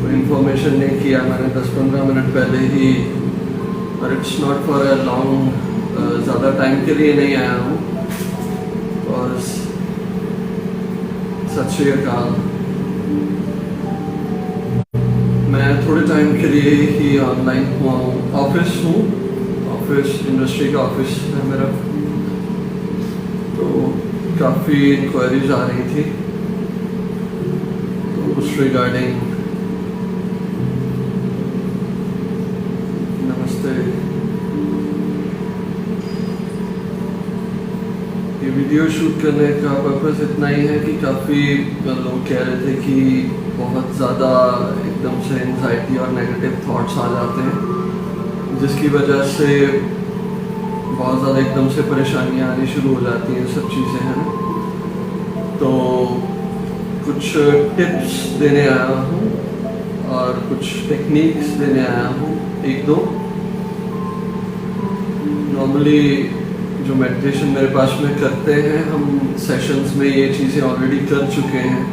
Information नहीं किया मैंने 10-15 मिनट पहले ही, और it's not for a long, ज़्यादा टाइम के लिए नहीं आया हूँ। और सत श्री अकाल, मैं थोड़े टाइम के लिए ही ऑनलाइन हुआ हूँ, ऑफिस इंडस्ट्री का ऑफिस है मेरा, तो काफ़ी इंक्वायरीज आ रही थी, तो उस रिगार्डिंग। नमस्ते। ये वीडियो शूट करने का पर्पस इतना ही है कि काफ़ी लोग कह रहे थे कि बहुत ज़्यादा एकदम से एंजाइटी और नेगेटिव थॉट्स आ जाते हैं, जिसकी वजह से बहुत ज़्यादा एकदम से परेशानियाँ आनी शुरू हो जाती हैं, सब चीज़ें हैं। तो कुछ टिप्स देने आया हूँ और कुछ टेक्निक्स देने आया हूँ, एक दो। नॉर्मली जो मेडिटेशन मेरे पास में करते हैं, हम सेशंस में ये चीज़ें ऑलरेडी कर चुके हैं।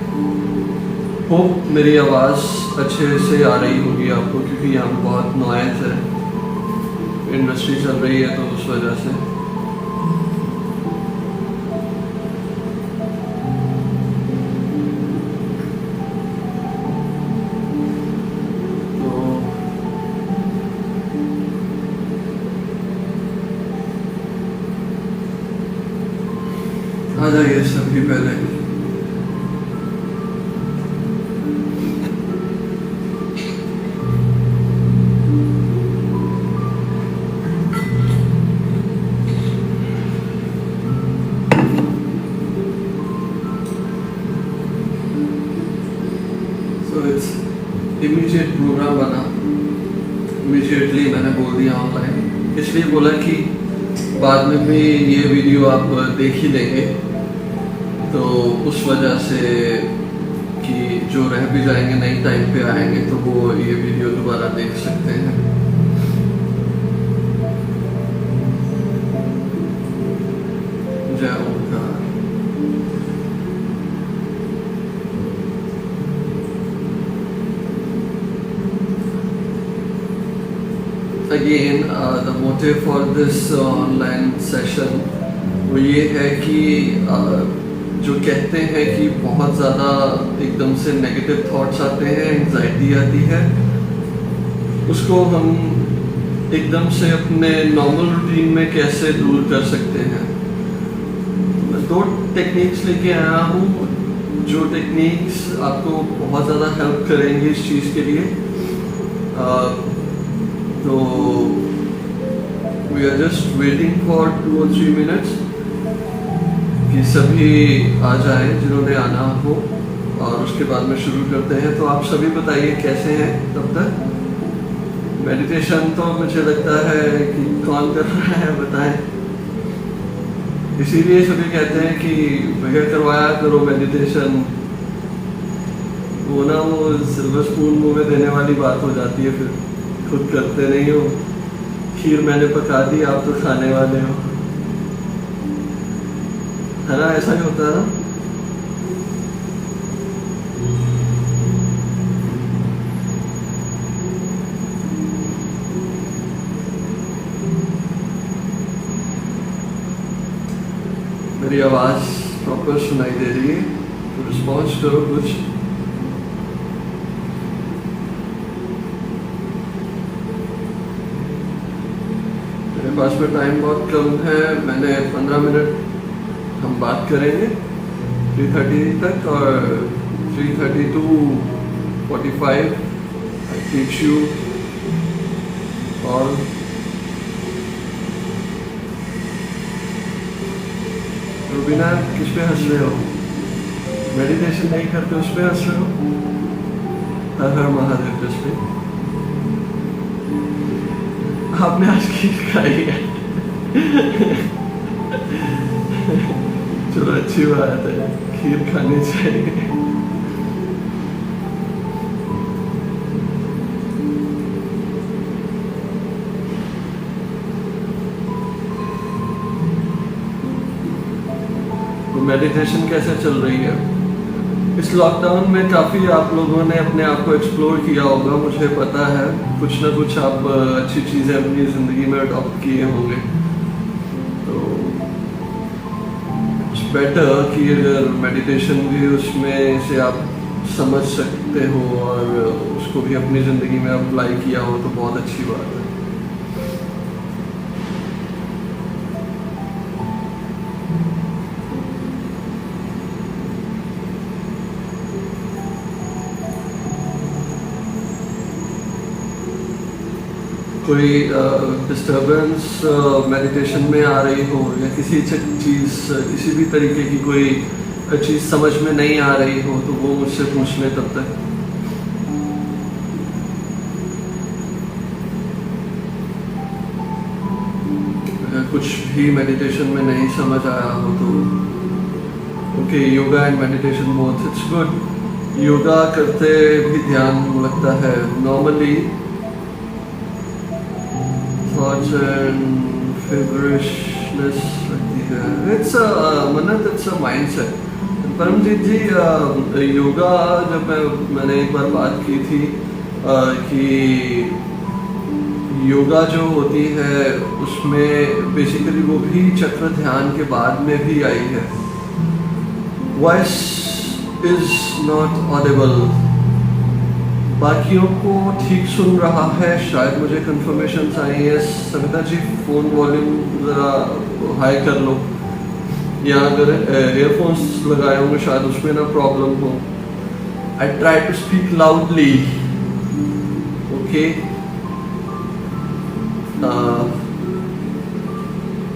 होप मेरी आवाज़ अच्छे से आ रही होगी आपको, क्योंकि यहाँ बहुत नॉइज़ है, इंडस्ट्री चल रही है, तो उस वजह से। आ जाइए सबकी पहले। इमीडिएट प्रोग्राम बना, इमीडिएटली मैंने बोल दिया ऑनलाइन, इसलिए बोला कि बाद में भी ये वीडियो आप देख ही लेंगे, तो उस वजह से कि जो रह भी जाएंगे नई टाइम पे आएंगे तो वो ये वीडियो दोबारा देख सकते हैं। जय ओंकार। Again, the motive for this online session वो ये है कि जो कहते हैं कि बहुत ज़्यादा एकदम से नेगेटिव थॉट्स आते हैं, एंजाइटी आती है, उसको हम एकदम से अपने नॉर्मल रूटीन में कैसे दूर कर सकते हैं। मैं 2 टेक्निक्स लेके आया हूँ, जो टेक्निक्स आपको बहुत ज़्यादा हेल्प करेंगी इस चीज़ के लिए। तो we are just waiting for 2 or 3 minutes कि सभी आ जाएं जिन्होंने आना हो, और उसके बाद में शुरू करते हैं। तो आप सभी बताइए कैसे हैं तब तक। मेडिटेशन तो मुझे लगता है कि कौन कर रहा है बताएं, इसीलिए सभी कहते हैं कि भैया करवाया करो मेडिटेशन। वो ना वो सिल्वर स्पून मुँह में देने वाली बात हो जाती है, फिर खुद करते नहीं हो। खीर मैंने पका दी, आप तो खाने वाले हो, है ना? ऐसा ही होता है ना? मेरी आवाज प्रॉपर सुनाई दे रही है तो रिस्पॉन्स करो कुछ। पास में टाइम बहुत कम है, मैंने 15 मिनट हम बात करेंगे 3:30 तक, और 3:30 to 45 I teach you all। Rubina किस पे हंस रहे हो? मेडिटेशन नहीं करते उस पे हंस रहे हो? हर हर महादेव किस पे? आपने आज खीर खाई है? चलो अच्छी बात है, खीर खानी चाहिए। तो मेडिटेशन कैसे चल रही है? इस लॉकडाउन में काफ़ी आप लोगों ने अपने आप को एक्सप्लोर किया होगा, मुझे पता है। कुछ ना कुछ आप अच्छी चीज़ें अपनी ज़िंदगी में अडॉप्ट किए होंगे। तो इट्स बेटर कि अगर मेडिटेशन भी उसमें से आप समझ सकते हो और उसको भी अपनी ज़िंदगी में अप्लाई किया हो तो बहुत अच्छी बात है। कोई डिस्टरबेंस मेडिटेशन में आ रही हो या किसी चीज़ किसी भी तरीके की कोई चीज़ समझ में नहीं आ रही हो तो वो मुझसे पूछ लें तब तक। अगर कुछ भी मेडिटेशन में नहीं समझ आया हो तो okay, yoga and meditation both, it's good. Yoga करते भी ध्यान लगता है नॉर्मली। थॉट्स एंड feverishness रहती है। इट्स मन्नत, इट्स अ माइंडसेट। परमजीत जी, योगा जब मैंने एक बार बात की थी कि योगा जो होती है उसमें बेसिकली वो भी चक्र ध्यान के बाद में भी आई है। वॉइस इज नॉट ऑडिबल, बाकियों को ठीक सुन रहा है, शायद मुझे कंफर्मेशन आई है। सविता जी, फोन वॉल्यूम ज़रा हाई कर लो, या अगर एयरफोन्स लगाए होंगे शायद उसमें ना प्रॉब्लम हो। I try to speak loudly, okay.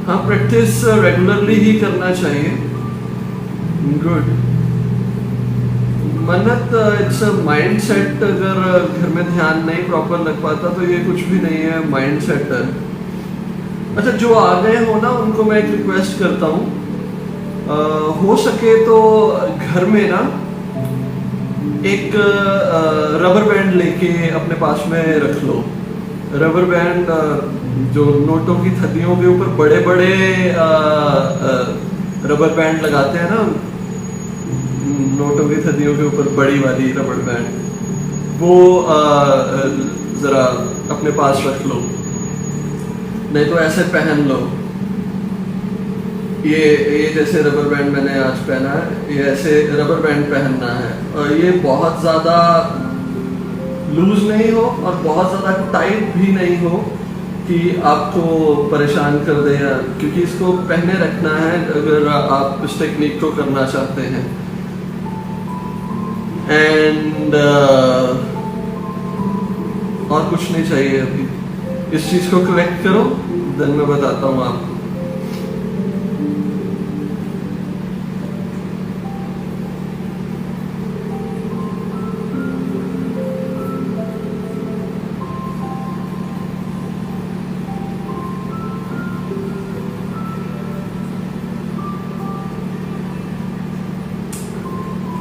हाँ, प्रैक्टिस रेगुलरली ही करना चाहिए। गुड। मन्नत, इट्स अ माइंड सेट। अगर घर में ध्यान नहीं प्रॉपर लग पाता तो ये कुछ भी नहीं है, माइंड सेट है। अच्छा, जो आ गए हो ना उनको मैं एक रिक्वेस्ट करता हूँ, हो सके तो घर में ना एक रबर बैंड लेके अपने पास में रख लो। रबर बैंड जो नोटों की थैलियों के ऊपर बड़े बड़े रबर बैंड लगाते हैं ना, नोटों की थैलियों के ऊपर बड़ी वाली रबर बैंड, वो जरा अपने पास रख लो। नहीं तो ऐसे पहन लो। ये जैसे रबर बैंड मैंने आज पहना है, ये ऐसे रबर बैंड पहनना है। और ये बहुत ज़्यादा लूज नहीं हो और बहुत ज़्यादा टाइट भी नहीं हो कि आपको परेशान कर दे, क्योंकि इसको पहने रखना है अगर आप इस टेक्निक को करना चाहते हैं। एंड और कुछ नहीं चाहिए अभी। इस चीज़ को कलेक्ट करो, देन मैं बताता हूँ आपको।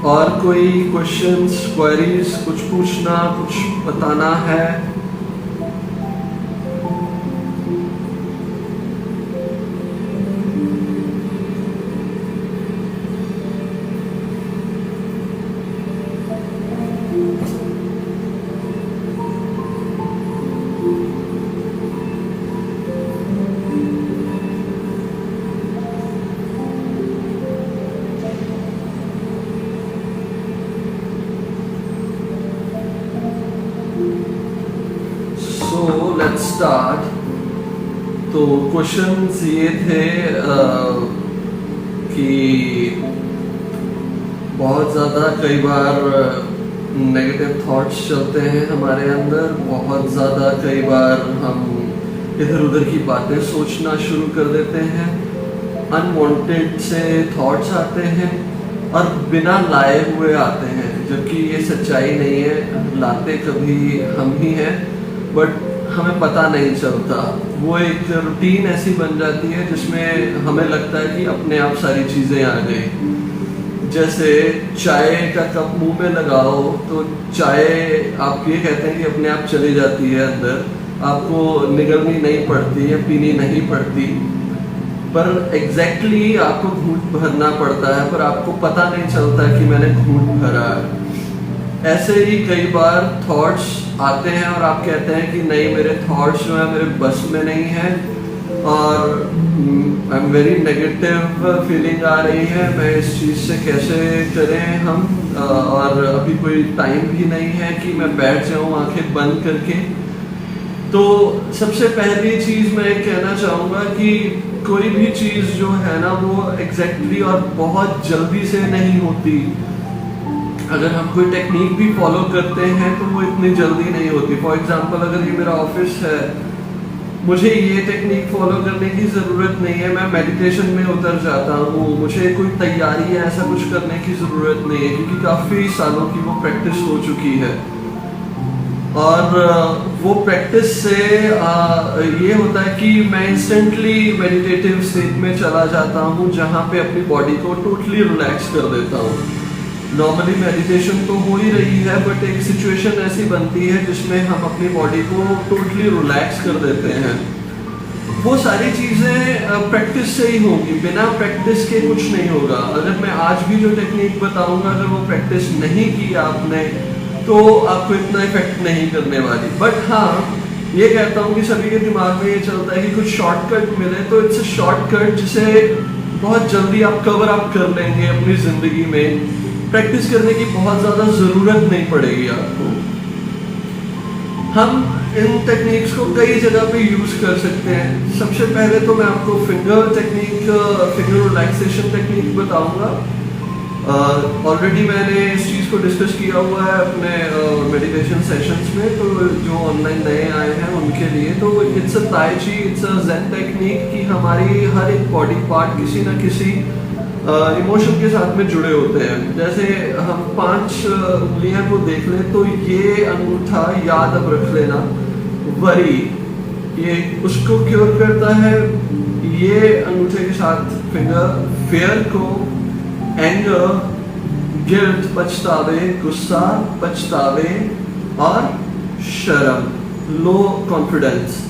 और कोई क्वेश्चंस, क्वेरीज, कुछ पूछना, कुछ बताना है? Let's start. तो क्वेश्चंस ये थे कि बहुत ज़्यादा कई बार नेगेटिव थॉट्स चलते हैं हमारे अंदर। बहुत ज़्यादा कई बार हम इधर उधर की बातें सोचना शुरू कर देते हैं। अनवांटेड से थॉट्स आते हैं और बिना लाए हुए आते हैं, जबकि ये सच्चाई नहीं है। लाते कभी हम ही हैं, बट हमें पता नहीं चलता। वो एक रूटीन ऐसी बन जाती है जिसमें हमें लगता है कि अपने आप सारी चीज़ें आ गई। जैसे चाय का कप मुंह में लगाओ तो चाय आप ये कहते हैं कि अपने आप चली जाती है अंदर, आपको निगलनी नहीं पड़ती या पीनी नहीं पड़ती। पर एग्जैक्टली आपको घूंट भरना पड़ता है, पर आपको पता नहीं चलता कि मैंने घूंट भरा है। ऐसे ही कई बार थॉट्स आते हैं और आप कहते हैं कि नहीं, मेरे थॉट्स जो है मेरे बस में नहीं है और I am very negative feeling आ रही है, मैं इस चीज़ से कैसे करें हम, और अभी कोई टाइम भी नहीं है कि मैं बैठ जाऊं आंखें बंद करके। तो सबसे पहली चीज़ मैं कहना चाहूँगा कि कोई भी चीज़ जो है ना वो एग्जैक्टली और बहुत जल्दी से नहीं होती। अगर हम कोई टेक्निक भी फॉलो करते हैं तो वो इतनी जल्दी नहीं होती। फॉर एग्जांपल, अगर ये मेरा ऑफिस है, मुझे ये टेक्निक फॉलो करने की ज़रूरत नहीं है, मैं मेडिटेशन में उतर जाता हूँ, मुझे कोई तैयारी या ऐसा कुछ करने की ज़रूरत नहीं है, क्योंकि काफ़ी सालों की वो प्रैक्टिस हो चुकी है। और वो प्रैक्टिस से ये होता है कि मैं इंस्टेंटली मेडिटेटिव स्टेट में चला जाता हूँ, जहाँ पे अपनी बॉडी को टोटली रिलैक्स कर देता हूँ। नॉर्मली मेडिटेशन तो हो ही रही है, बट एक सिचुएशन ऐसी बनती है जिसमें हम अपनी बॉडी को टोटली रिलैक्स कर देते हैं। वो सारी चीज़ें प्रैक्टिस से ही होंगी, बिना प्रैक्टिस के कुछ नहीं होगा। अगर मैं आज भी जो टेक्निक बताऊंगा, अगर वो प्रैक्टिस नहीं की आपने तो आपको इतना इफेक्ट नहीं करने वाली। बट हाँ, ये कहता हूँ कि सभी के दिमाग में ये चलता है कि कुछ शॉर्टकट मिले तो इट्स अ शॉर्टकट जिसे बहुत जल्दी आप कवर अप कर लेंगे अपनी ज़िंदगी में। प्रैक्टिस करने की बहुत ज़्यादा ज़रूरत नहीं पड़ेगी आपको। हम इन टेक्निक्स को कई जगह पे यूज़ कर सकते हैं। सबसे पहले तो मैं आपको फिंगर रिलैक्सेशन टेक्निक बताऊंगा। ऑलरेडी मैंने इस चीज़ को डिस्कस किया हुआ है अपने मेडिटेशन सेशंस में, तो जो ऑनलाइन नए आए हैं उनके लिए तो इट्स अ ताई ची, इट्स अ ज़ेन टेक्निक कि हमारी हर एक बॉडी पार्ट किसी ना किसी इमोशन के साथ में जुड़े होते हैं। जैसे हम 5 उंगलियां को देख लें तो ये अंगूठा याद अब रख लेना, वरी ये उसको क्योर करता है। ये अंगूठे के साथ फिंगर फेयर को, एंगर, गिल्ट पछतावे, गुस्सा पछतावे और शर्म, लो कॉन्फिडेंस,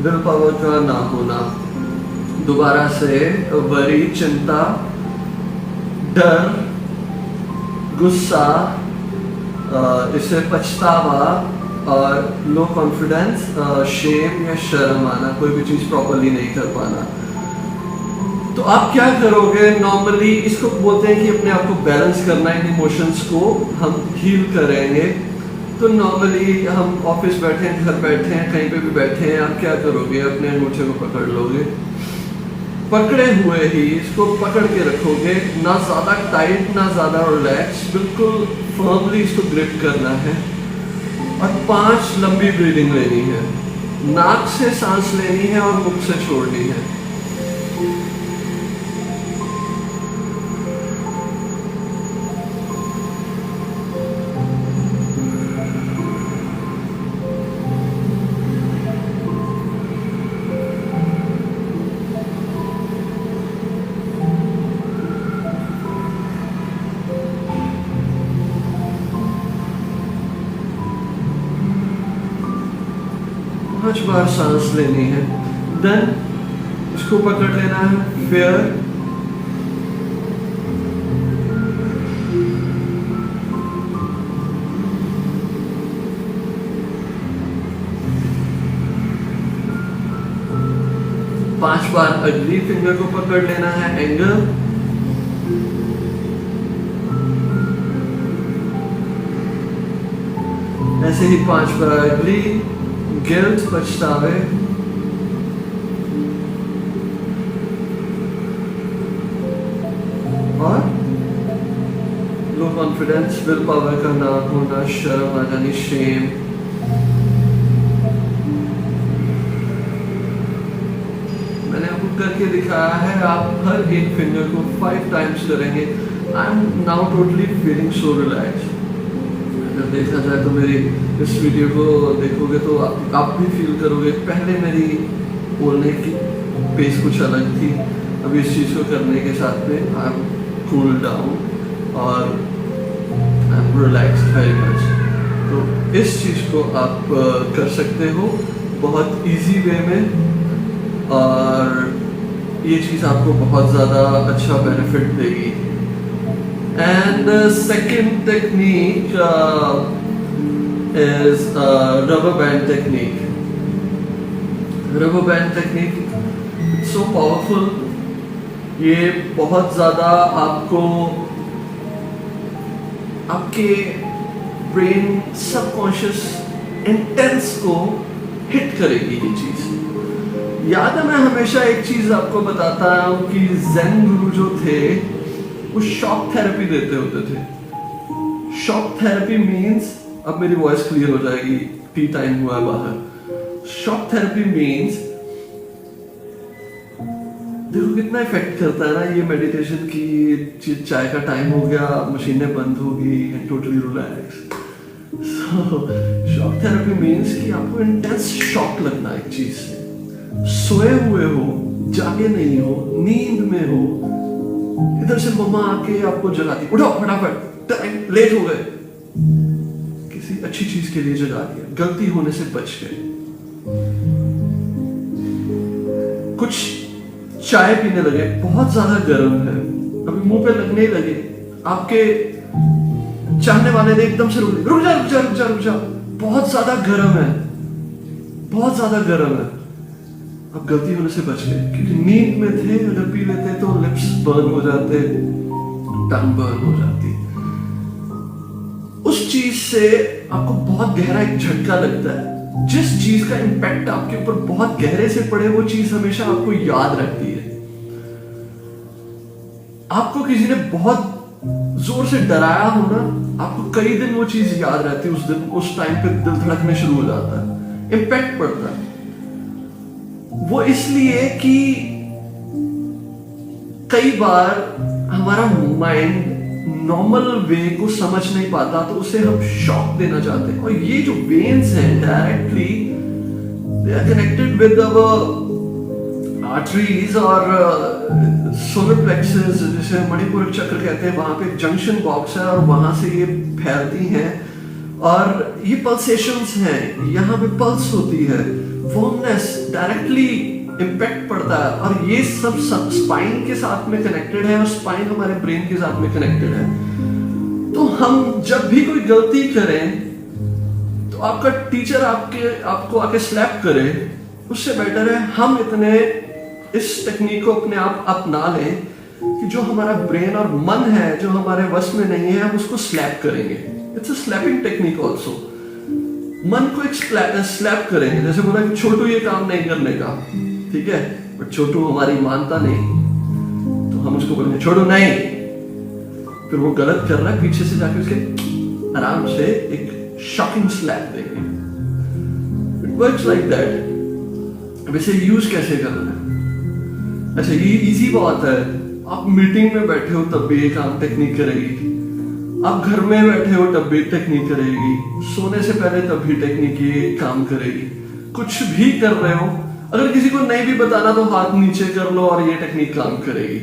विल पावर का ना होना। दोबारा से वरी चिंता, डर, गुस्सा, इससे पछतावा और लो कॉन्फिडेंस, शेम या शर्म आना, कोई भी चीज़ प्रॉपरली नहीं कर पाना। तो आप क्या करोगे नॉर्मली, इसको बोलते हैं कि अपने आप को बैलेंस करना, इन इमोशंस को हम हील करेंगे। तो नॉर्मली हम ऑफिस बैठे हैं, घर बैठे हैं, कहीं पे भी बैठे हैं, आप क्या करोगे, अपने अंगूठे को पकड़ लोगे, पकड़े हुए ही इसको पकड़ के रखोगे, ना ज़्यादा टाइट ना ज़्यादा रिलैक्स, बिल्कुल फर्मली इसको ग्रिप करना है और 5 लंबी ब्रीदिंग लेनी है। नाक से सांस लेनी है और मुख से छोड़नी है। पांच बार सांस लेनी है। देन इसको पकड़ लेना है, फेयर, पांच बार अगली फिंगर को पकड़ लेना है, एंगर, ऐसे ही 5 बार अगली, गिल्ट पछतावे, और लो कॉन्फिडेंस, विल पावर का ना होना, शर्म आ जानी, शेम। मैंने आपको करके दिखाया है, आप हर एक फिंगर को 5 टाइम्स करेंगे। I am now totally feeling so relax. अगर देखा जाए तो मेरी इस वीडियो को देखोगे तो आप भी फील करोगे। पहले मेरी बोलने की पेस कुछ अलग थी, अभी इस चीज़ को करने के साथ में आई एम कूल डाउन और I M relaxed very much. तो इस चीज़ को आप कर सकते हो बहुत इजी वे में। और ये चीज़ आपको बहुत ज़्यादा अच्छा बेनिफिट देगी। And second technique is rubber band technique. Rubber band technique it's so powerful. ये बहुत ज़्यादा आपको आपके ब्रेन सबकॉन्शियस इंटेंस को हिट करेगी ये चीज़। याद है मैं हमेशा एक चीज आपको बताता हूँ कि ज़ेन गुरु जो थे वो शॉक थेरेपी देते होते थे। शॉक थेरेपी मींस, अब मेरी वॉइस क्लियर हो जाएगी, टी टाइम हुआ है बाहर। शॉक थेरेपी मींस, देखो कितना इफेक्ट करता है ना ये मेडिटेशन की। चाय का टाइम हो गया, मशीनें बंद होगी, totally relax. Shock therapy means कि आपको इंटेंस शॉक लगना एक चीज से। सोए हुए हो, जागे नहीं हो, नींद में हो, इधर से मम्मा आके आपको जगाती, उठो फटाफट, टाइम लेट हो गए, किसी अच्छी चीज के लिए जगा दिया, गलती होने से बच गए। कुछ चाय पीने लगे, बहुत ज्यादा गर्म है, अभी मुंह पे लगने लगे, आपके चाहने वाले ने एकदम से रुक जा रुक जा रुक जा रुक जा, बहुत ज्यादा गर्म है, बहुत ज्यादा गर्म है, अब गलती होने से बच गए क्योंकि नींद में थे। अगर पी लेते तो लिप्स बर्न हो जाते, टंग बर्न हो जाती। उस चीज से आपको बहुत गहरा एक झटका लगता है। जिस चीज का इंपैक्ट आपके ऊपर बहुत गहरे से पड़े वो चीज हमेशा आपको याद रखती है। आपको किसी ने बहुत जोर से डराया हो ना, आपको कई दिन वो चीज याद रहती है। उस दिन उस टाइम पे दिल धड़कने शुरू हो जाता है, इंपैक्ट पड़ता है। वो इसलिए कि कई बार हमारा माइंड नॉर्मल वे को समझ नहीं पाता, तो उसे हम शॉक देना चाहते हैं। और ये जो वेन्स हैं directly they are connected with our arteries और सोलर प्लेक्सस, जिसे मणिपुर चक्र कहते हैं। वहां पे एक जंक्शन बॉक्स है और वहां से ये फैलती हैं और ये पल्सेशंस हैं, यहाँ पे पल्स होती है, वार्मनेस डायरेक्टली इम्पैक्ट पड़ता है। और ये सब स्पाइन के साथ में कनेक्टेड है और स्पाइन हमारे ब्रेन के साथ में कनेक्टेड है। तो हम जब भी कोई गलती करें तो आपका टीचर आपको आके स्लैप करे, उससे बेटर है हम इतने इस टेक्निक को अपने आप अपना लें कि जो हमारा ब्रेन और मन है जो हमारे वश में नहीं है, हम उसको स्लैप करेंगे। It's a slapping technique also. मन को एक स्लैप करेंगे। जैसे बोला कि छोटू ये काम नहीं करने का, ठीक है, बट छोटू हमारी मानता नहीं, तो हम उसको बोलेंगे छोटू नहीं, फिर वो गलत कर रहा है, पीछे से जाके उसके आराम से एक शॉकिंग स्लैप देंगे। It works like that. वैसे यूज कैसे करना है? अच्छा, ये इजी बात है। आप मीटिंग में बैठे हो तब भी ये काम टेक्निक करेगी, आप घर में बैठे हो तब भी टेक्निक करेगी, सोने से पहले तब भी टेक्निक ये काम करेगी। कुछ भी कर रहे हो, अगर किसी को नहीं भी बताना तो हाथ नीचे कर लो और ये टेक्निक काम करेगी,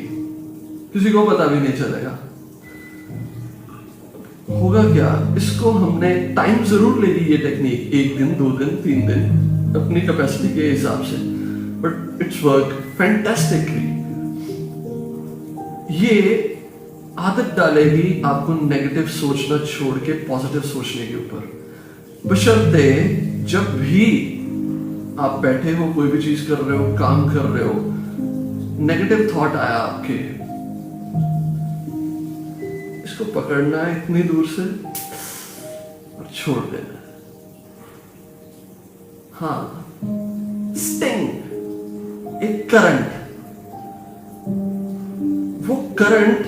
किसी को पता भी नहीं चलेगा। होगा क्या, इसको हमने टाइम जरूर लेगी ये टेक्निक, 1 दिन 2 दिन 3 दिन अपनी कैपेसिटी के हिसाब से, बट इट्स वर्क फैंटास्टिकली। ये आदत डालेगी आपको नेगेटिव सोचना छोड़ के पॉजिटिव सोचने के ऊपर। बशर्ते जब भी आप बैठे हो, कोई भी चीज कर रहे हो, काम कर रहे हो, नेगेटिव थॉट आया आपके, इसको पकड़ना है इतनी दूर से और छोड़ देना। हाँ, स्टिंग, एक करंट, वो करंट,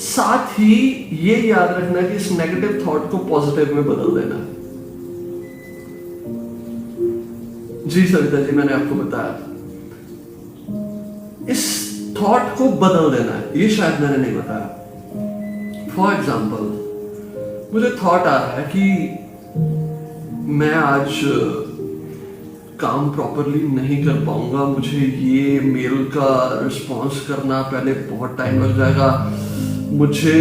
साथ ही ये याद रखना कि इस नेगेटिव थॉट को पॉजिटिव में बदल देना। जी सविता जी, मैंने आपको बताया इस थॉट को बदल देना है, ये शायद मैंने नहीं बताया। फॉर एग्जाम्पल, मुझे थॉट आ रहा है कि मैं आज काम प्रॉपरली नहीं कर पाऊंगा, मुझे ये मेल का रिस्पॉन्स करना पहले बहुत टाइम लग जाएगा, मुझे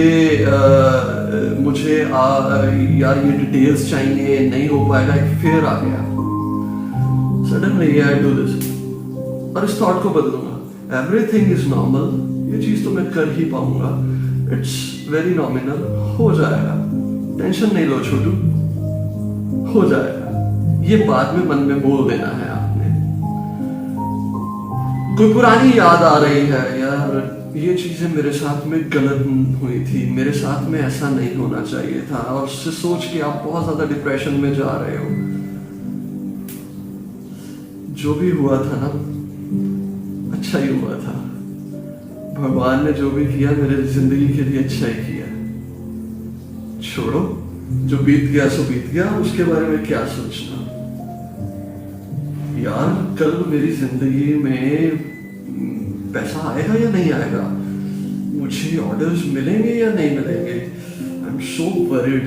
यार ये डिटेल्स चाहिए, नहीं हो पाएगा। एक फियर आ गया, सडनली आई डू दिस, और इस थॉट को बदलूंगा। एवरीथिंग इज नॉर्मल, ये चीज तो मैं कर ही पाऊंगा, इट्स वेरी नॉमिनल, हो जाएगा, टेंशन नहीं लो छोटू, हो जाएगा। ये बाद में मन में बोल देना है आपने। कोई पुरानी याद आ रही है, यार ये चीजें मेरे साथ में गलत हुई थी, मेरे साथ में ऐसा नहीं होना चाहिए था, और उससे सोच के आप बहुत ज्यादा डिप्रेशन में जा रहे हो। जो भी हुआ था ना, अच्छा ही हुआ था। भगवान ने जो भी किया मेरे जिंदगी के लिए अच्छा ही किया। छोड़ो, जो बीत गया सो बीत गया, उसके बारे में क्या सोचना। यार कल मेरी जिंदगी में पैसा आएगा या नहीं आएगा, मुझे ऑर्डर्स मिलेंगे या नहीं मिलेंगे, आई एम सो वरीड।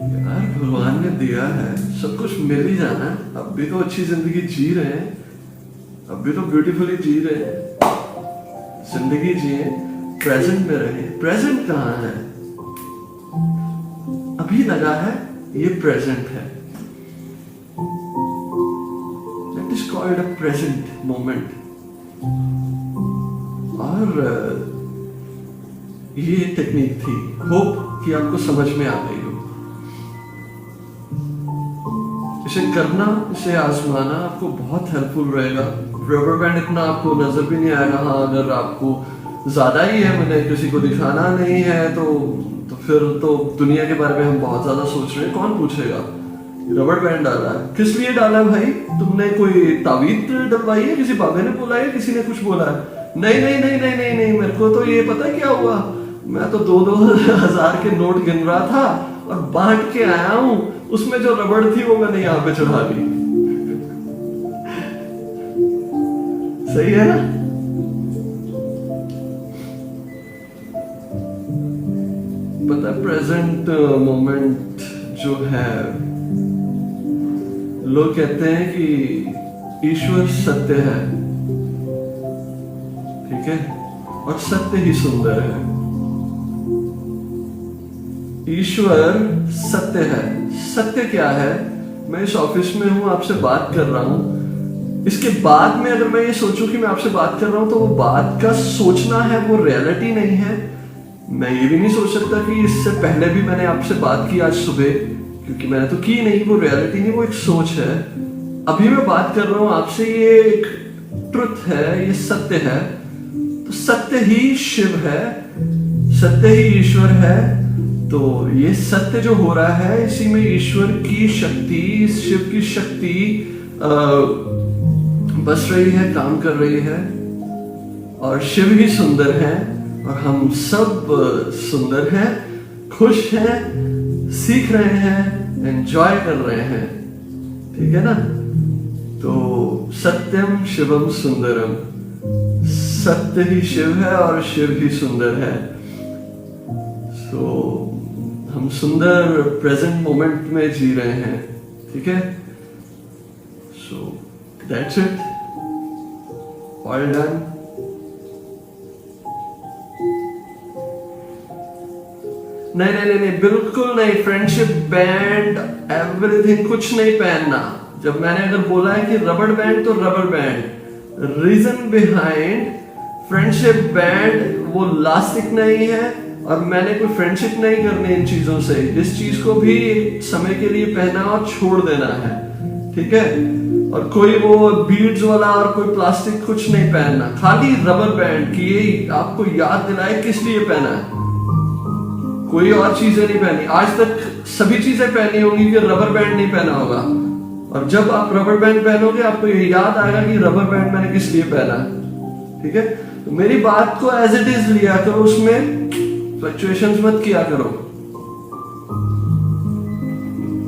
यार भगवान ने दिया है, सब कुछ मिल ही जाना है। अब भी तो अच्छी जिंदगी जी रहे हैं, अब भी तो ब्यूटीफुली जी रहे हैं। जिंदगी जिए, प्रेजेंट में रहे। प्रेजेंट कहाँ है? अभी लगा है, ये प्रेजेंट है। That is called a present moment. और ये टेक्निक थी, होप कि आपको समझ में आ गई हो। इसे करना, इसे आजमाना आपको बहुत हेल्पफुल रहेगा। रबर बैंड इतना आपको नजर भी नहीं आएगा। हाँ, अगर आपको ज्यादा ही है, मैंने किसी को दिखाना नहीं है, तो फिर तो दुनिया के बारे में हम बहुत ज्यादा सोच रहे हैं, कौन पूछेगा। रबर बैंड डाला है, किस लिए डाला है भाई? तुमने कोई तावीज डलवाई है? किसी बाबे ने बोला है? किसी ने कुछ बोला है? नहीं नहीं नहीं नहीं नहीं नहीं, मेरे को तो ये पता क्या हुआ, मैं तो 2,000 के नोट गिन रहा था और बांट के आया हूं, उसमें जो रबड़ थी वो मैंने यहाँ पे चढ़ा दी। सही है ना? पता है प्रेजेंट मोमेंट जो है, लोग कहते हैं कि ईश्वर सत्य है, ठीक है, और सत्य ही सुंदर है। ईश्वर सत्य है। सत्य क्या है? मैं इस ऑफिस में हूं, आपसे बात कर रहा हूं, इसके बाद में अगर मैं ये सोचूं कि मैं आपसे बात कर रहा हूं, तो वो बात का सोचना है, वो रियलिटी नहीं है। मैं ये भी नहीं सोच सकता कि इससे पहले भी मैंने आपसे बात की आज सुबह, क्योंकि मैंने तो की नहीं, वो रियलिटी नहीं, वो एक सोच है। अभी मैं बात कर रहा हूं आपसे, ये एक ट्रुथ है, ये सत्य है। तो सत्य ही शिव है, सत्य ही ईश्वर है। तो ये सत्य जो हो रहा है, इसी में ईश्वर की शक्ति, शिव की शक्ति बस रही है, काम कर रही है। और शिव ही सुंदर है, और हम सब सुंदर हैं, खुश हैं, सीख रहे हैं, एंजॉय कर रहे हैं, ठीक है ना? तो सत्यम शिवम सुंदरम, सत्य ही शिव है और शिव ही सुंदर है। तो हम सुंदर प्रेजेंट मोमेंट में जी रहे हैं, ठीक है? So that's it, all done. नहीं नहीं नहीं नहीं, बिल्कुल नहीं। फ्रेंडशिप बैंड एवरीथिंग कुछ नहीं पहनना। जब मैंने अगर बोला है कि रबर बैंड, तो rubber band. Reason behind friendship band, वो लास्टिक नहीं है, और मैंने कोई फ्रेंडशिप नहीं करनी इन चीजों से। इस चीज को भी समय के लिए पहना और छोड़ देना है, ठीक है? और कोई वो बीड्स वाला और कोई प्लास्टिक कुछ नहीं पहनना, खाली रबर बैंड की ये आपको याद दिलाए किस लिए पहना है। कोई और चीजें नहीं पहनी। आज तक सभी चीजें पहनी होंगी कि रबर बैंड नहीं पहना होगा, और जब आप रबर बैंड पहनोगे आपको ये याद आएगा कि रबर बैंड मैंने किस लिए पहना, ठीक है? तो मेरी बात को एज इट इज लिया करो, उसमें फ्लक्चुएशंस मत किया करो,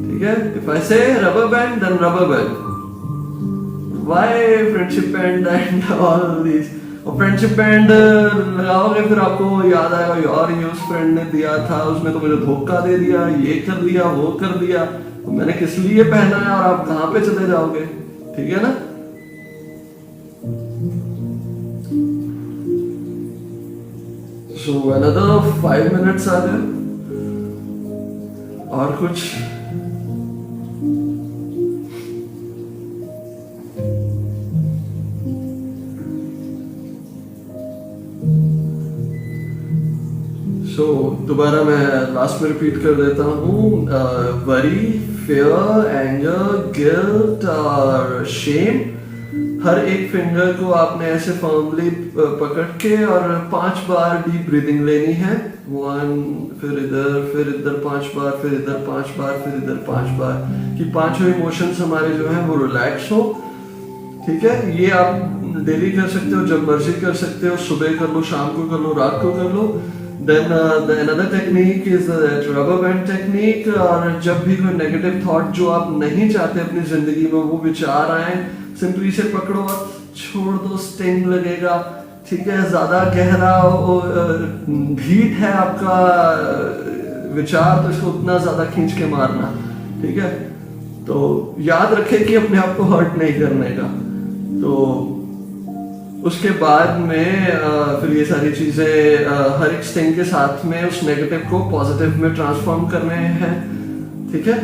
ठीक है? If I say rubber band, then rubber band. Why friendship band and all this? और फ्रेंडशिप बैंड लगाओगे, फिर आपको याद आएगा यार ये उस फ्रेंड ने दिया था, उसने तो मुझे धोखा दे दिया, ये कर दिया, वो कर दिया, तो मैंने किस लिए पहना है, और आप कहां पे चले जाओगे, ठीक है ना? सो अनदर 5 minutes आ गए, और कुछ? दोबारा मैं लास्ट में रिपीट कर देता हूँ। वरी, फियर, एंगर, गिल्ट और शेम, हर एक फिंगर को आपने ऐसे फर्मली पकड़ के और 5 बार डीप ब्रीदिंग लेनी है। 1, फिर इधर 5 बार, फिर इधर 5 बार, फिर इधर 5 बार, कि पांचों इमोशंस हमारे जो है वो रिलैक्स हो। ठीक है, ये आप डेली कर सकते हो, जब मर्जी कर सकते हो, सुबह कर लो, शाम को कर लो, रात को कर लो। Then another technique is that rubber band technique। और जब भी कोई नेगेटिव थॉट जो आप नहीं चाहते अपनी जिंदगी में वो विचार आए, सिंपली से पकड़ो और छोड़ दो, स्टिंग लगेगा। ठीक है, ज्यादा गहरा भीट है आपका विचार तो इसको उतना ज्यादा खींच के मारना। ठीक है, तो याद रखें कि अपने आप को हर्ट नहीं करने का। तो उसके बाद में फिर ये सारी चीजें हर एक स्टिंग के साथ में उस नेगेटिव को पॉजिटिव में ट्रांसफॉर्म करने हैं। ठीक है,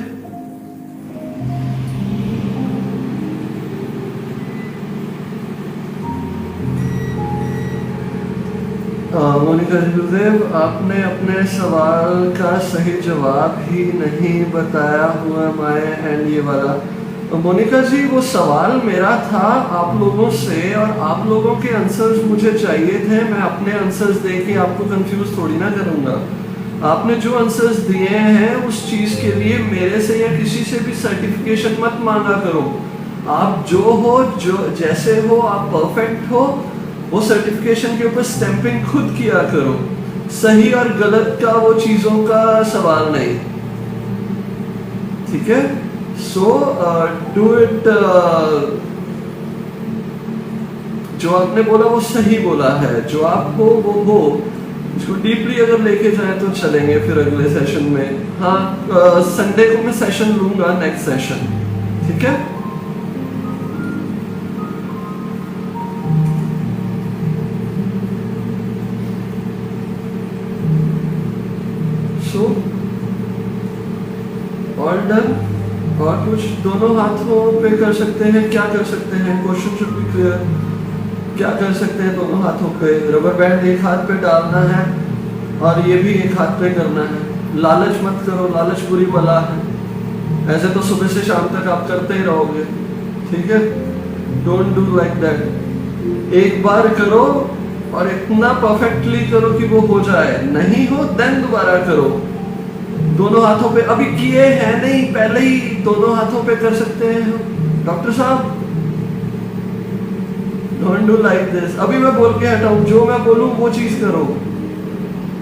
मोनिका गुरुदेव, आपने अपने सवाल का सही जवाब ही नहीं बताया हुआ माय एंड ये वाला। मोनिका जी, वो सवाल मेरा था आप लोगों से और आप लोगों के आंसर्स मुझे चाहिए थे। मैं अपने आंसर्स दे के आपको कंफ्यूज थोड़ी ना करूंगा। आपने जो आंसर्स दिए हैं उस चीज के लिए मेरे से या किसी से भी सर्टिफिकेशन मत मांगा करो। आप जो हो, जो जैसे हो, आप परफेक्ट हो, वो सर्टिफिकेशन के ऊपर स्टैंपिंग खुद किया करो। सही और गलत का वो चीजों का सवाल नहीं। ठीक है, सो डू इट। जो आपने बोला वो सही बोला है, जो आप हो वो हो। इसको डीपली अगर लेके जाए तो चलेंगे फिर अगले सेशन में। हाँ, संडे को मैं सेशन लूंगा, नेक्स्ट सेशन। ठीक है, सो ऑल डन। और कुछ दोनों हाथों पे कर सकते हैं, क्या कर सकते हैं, क्वेश्चन शुड बी क्लियर। क्या कर सकते हैं दोनों हाथों पे? रबर बैंड एक हाथ पे डालना है और ये भी एक हाथ पे करना है। लालच मत करो, लालच बुरी बला है। ऐसे तो सुबह से शाम तक आप करते ही रहोगे। ठीक है, डोंट डू लाइक दैट। एक बार करो और इतना परफेक्टली करो कि वो हो जाए। नहीं हो देन दोबारा करो। दोनों हाथों पे अभी किए हैं नहीं, पहले ही दोनों हाथों पे कर सकते हैं डॉक्टर साहब। Don't do like this. अभी मैं बोल के हटाऊं, जो मैं बोलूं वो चीज करो।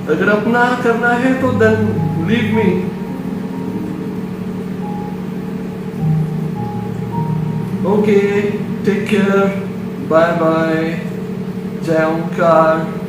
अगर अपना करना है तो then leave me. Okay, take care, bye bye, Jai ओंकार।